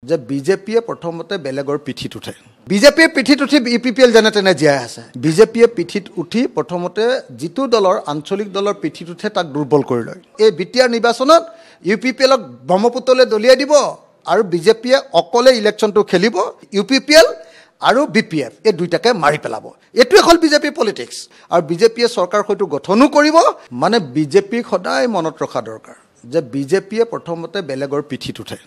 যে বিজেপিয়ে প্ৰথমতে বেলেগৰ পিঠিত উঠে বিজেপিয়ে পিঠিত উঠি ইউপিপিএল যেনে তেনে জীয়াই আছে বিজেপিয়ে পিঠিত উঠি প্ৰথমতে জিতু দলৰ আঞ্চলিক দলৰ পিঠিত উঠে তাক দুৰ্বল কৰি লয় এই বিটিআৰ নিৰ্বাচনত ইউপিপিএলক ব্ৰহ্মপুত্ৰলৈ দলিয়াই দিব আৰু বিজেপিয়ে অকলে ইলেকশ্যনটো খেলিব ইউপিপিএল আৰু বিপিএফ এই দুইটাকে মাৰি পেলাব এটোৱে হ'ল বিজেপি পলিটিক্স আৰু বিজেপিয়ে চৰকাৰ হয়তো গঠনো কৰিব মানে বিজেপিক সদায় মনত ৰখা দৰকাৰ যে বিজেপিয়ে প্ৰথমতে বেলেগৰ পিঠিত উঠে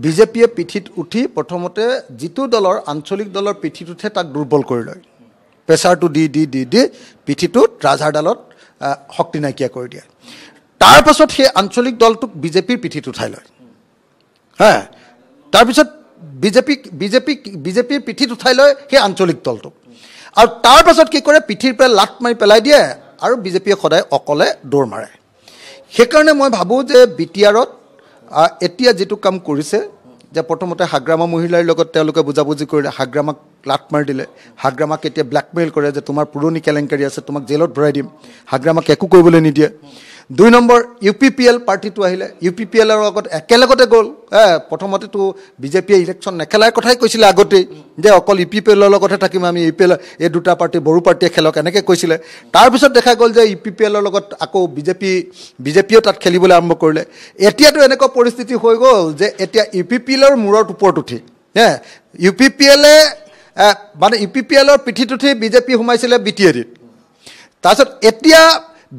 বিজেপিয়ে পিঠিত উঠি প্ৰথমতে জিতু দলৰ আঞ্চলিক দলৰ পিঠিত উঠে তাক দুৰ্বল কৰি লয় প্ৰেছাৰটো দি পিঠিটোত ৰাজহাৰডালত শক্তি নাইকিয়া কৰি দিয়ে তাৰ পাছত সেই আঞ্চলিক দলটোক বিজেপিৰ পিঠিত উঠাই লয় হা তাৰ পিছত বিজেপিৰ পিঠিত উঠাই লয় সেই আঞ্চলিক দলটোক আৰু তাৰ পাছত কি কৰে পিঠিৰ পৰা লাট মাৰি পেলাই দিয়ে আৰু বিজেপিয়ে সদায় অকলে দৌৰ মাৰে সেইকাৰণে মই ভাবোঁ যে বিটিআৰত এতিয়া যেটো কাম কৰিছে যে প্ৰথমতে হাগ্ৰামা মহিলাৰ লগত তেওঁলোকে বুজাবুজি কৰিলে হাগ্ৰামাক লাট মাৰি দিলে হাগ্ৰামাক এতিয়া ব্ল্যাকমেইল কৰে যে তোমাৰ পুৰণি কেলেংকাৰী আছে তোমাক জেলত ভৰাই দিম হাগ্ৰামাক একো কৰিবলৈ নিদিয়ে 2 নম্বৰ ইউপিপিএল পাৰ্টিটো আহিলে ইউপিপিএলৰ লগত একেলগতে গ'ল প্ৰথমতেতো বিজেপিয়ে ইলেকশ্যন নেখেলাৰ কথাই কৈছিলে আগতে যে অকল ইউপিপিএলৰ লগতে থাকিম আমি ইউপিএল এই দুটা পাৰ্টি বড়ো পাৰ্টিয়ে খেলক এনেকৈ কৈছিলে তাৰপিছত দেখা গ'ল যে ইউপিপিএলৰ লগত আকৌ বিজেপিও তাত খেলিবলৈ আৰম্ভ কৰিলে এতিয়াতো এনেকুৱা পৰিস্থিতি হৈ গ'ল যে এতিয়া ইউপিপিএলৰ মূৰৰ ওপৰত উঠি ইউপিপিএলে মানে ইউপিপিএলৰ পিঠিত উঠি বিজেপি সোমাইছিলে বিটিআৰিত তাৰপিছত এতিয়া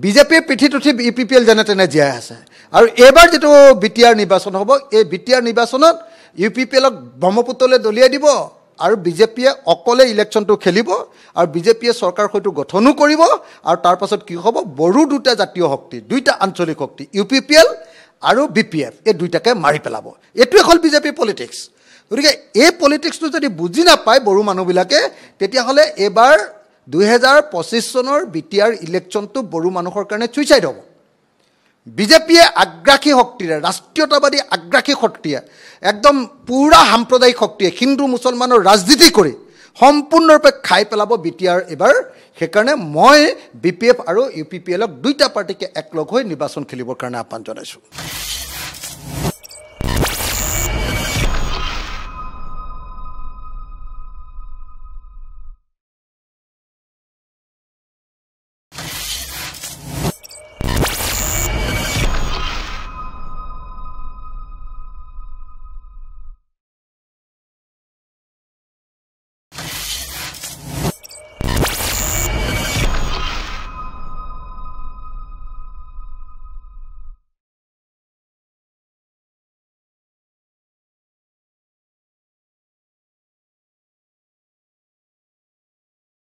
বিজেপিৰ পিঠিত উঠি ইউপিপিএল যেনে তেনে জীয়াই আছে আৰু এইবাৰ যেটো বিটিআৰ নিৰ্বাচন হ'ব এই বিটিআৰ নিৰ্বাচনত ইউপিপিএলক ব্ৰহ্মপুত্ৰলৈ দলিয়াই দিব আৰু বিজেপিয়ে অকলে ইলেকশ্যনটো খেলিব আৰু বিজেপিয়ে চৰকাৰ হয়তো গঠনো কৰিব আৰু তাৰ পাছত কি হ'ব বড়ো দুটা জাতীয় শক্তি দুইটা আঞ্চলিক শক্তি ইউপিপিএল আৰু বিপিএফ এই দুইটাকে মাৰি পেলাব এটোৱে হ'ল বিজেপি পলিটিক্স গতিকে এই পলিটিক্সটো যদি বুজি নাপায় বড়ো মানুহবিলাকে তেতিয়াহ'লে এবাৰ 2025 চনৰ বিটিআৰ ইলেকশ্যনটো বড়ো মানুহৰ কাৰণে চুইচাইড হ'ব বিজেপিয়ে আগ্ৰাসী শক্তিৰে ৰাষ্ট্ৰীয়তাবাদী আগ্ৰাসী শক্তিয়ে একদম পুৰা সাম্প্ৰদায়িক শক্তিয়ে হিন্দু মুছলমানৰ ৰাজনীতি কৰি সম্পূৰ্ণৰূপে খাই পেলাব বিটিআৰ এবাৰ সেইকাৰণে মই বিপিএফ আৰু ইউপিপিএলক দুইটা পাৰ্টিকে একলগ হৈ নিৰ্বাচন খেলিবৰ কাৰণে আহ্বান জনাইছোঁ